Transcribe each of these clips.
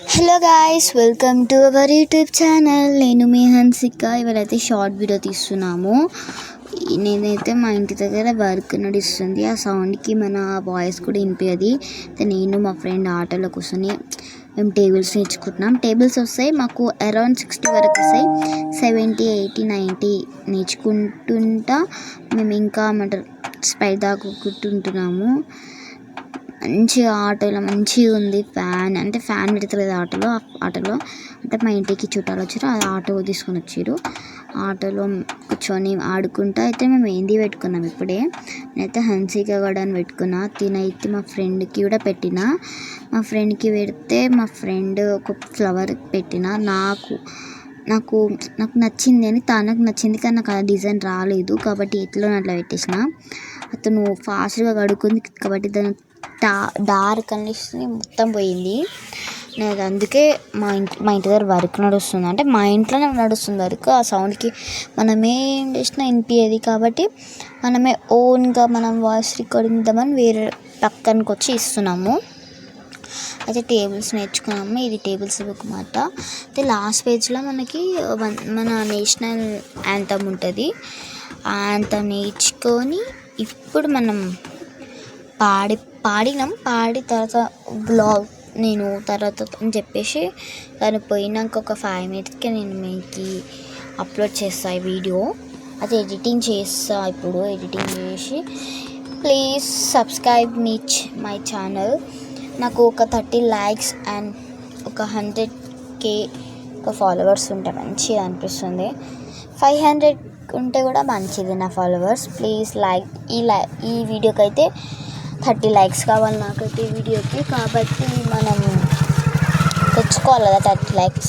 Hello guys, welcome to our YouTube channel. నేను మీ హన్సిక. ఇవాళైతే షార్ట్ వీడియో తీస్తున్నాము. నేనైతే మా ఇంటి దగ్గర వర్క్ నడుస్తుంది. ఆ సౌండ్కి మన వాయిస్ కూడా వినిపించదు. నేను మా ఫ్రెండ్ ఆటోలో కూర్చొని మేము టేబుల్స్ నేర్చుకుంటున్నాం. టేబుల్స్ వస్తాయి మాకు అరౌండ్ 60 వరకు వస్తాయి. 70, 80, 90 నేర్చుకుంటుంటా మేము ఇంకా స్పై దాక్కుంటున్నాము. మంచిగా ఆటోలో మంచిగా ఉంది. ఫ్యాన్ పెడతారు కదా ఆటోలో అంటే మా ఇంటికి చుట్టాలు వచ్చారు. అది ఆటో తీసుకొని వచ్చారు. ఆటోలో కూర్చొని ఆడుకుంటా అయితే మేము మెహందీ పెట్టుకున్నాం. ఇప్పుడే నేనైతే హన్సిక గడ అని పెట్టుకున్నా. తినైతే మా ఫ్రెండ్కి కూడా పెట్టిన. మా ఫ్రెండ్కి పెడితే మా ఫ్రెండ్ ఒక ఫ్లవర్ పెట్టిన. నాకు నచ్చింది అని తనకు నచ్చింది, కానీ నాకు ఆ డిజైన్ రాలేదు కాబట్టి ఎట్లా అట్లా పెట్టేసిన. అతను ఫాస్ట్గా కడుక్కుంది కాబట్టి దాని డార్క్ అనిపిస్తుంది, మొత్తం పోయింది. నేను అందుకే మా ఇంటి దగ్గర వర్క్ నడుస్తుంది. అంటే మా ఇంట్లోనే నడుస్తుంది వర్క్. ఆ సౌండ్కి మనం ఏం చేసినా వినిపించేది కాబట్టి మనమే ఓన్గా మనం వాయిస్ రికార్డింగ్ ఇద్దామని వేరే పక్కనకి వచ్చి ఇస్తున్నాము. అయితే టేబుల్స్ నేర్చుకున్నాము. ఇది టేబుల్స్ బుక్ మాట. అయితే లాస్ట్ పేజ్లో మనకి మన నేషనల్ యాంథమ్ ఉంటుంది. ఆ యాంథమ్ నేర్చుకొని ఇప్పుడు మనం పాడి తర్వాత బ్లాగ్ నేను తర్వాత అని చెప్పేసి దాన్ని పోయినాక ఒక 5 minutesకి నేను మీకు అప్లోడ్ చేస్తాను ఈ వీడియో. అది ఎడిటింగ్ చేస్తా. ఇప్పుడు ఎడిటింగ్ చేసి ప్లీజ్ సబ్స్క్రైబ్ మై ఛానల్. నాకు ఒక 30 likes అండ్ ఒక 100k ఒక ఫాలోవర్స్ ఉంటే మంచిగా అనిపిస్తుంది. 500 ఉంటే కూడా మంచిది నా ఫాలోవర్స్. ప్లీజ్ ఈ వీడియోకి అయితే 30 likes కావాలి నాకైతే ఈ వీడియోకి. కాబట్టి మనం తెచ్చుకోవాలి కదా 30 likes.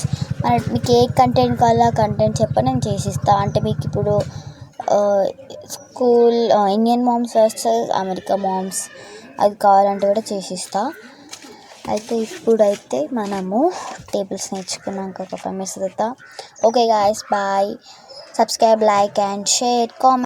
మీకు ఏ కంటెంట్ కావాలో కంటెంట్ చెప్పని నేను చేసిస్తాను. అంటే మీకు ఇప్పుడు school Indian moms versus America moms అది కావాలంటే కూడా చేసిస్తా. అయితే ఇప్పుడైతే మనము టేబుల్స్ నేర్చుకున్నాక ఒక 5 minutes తర్వాత okay guys, bye. Subscribe, like and share, comment.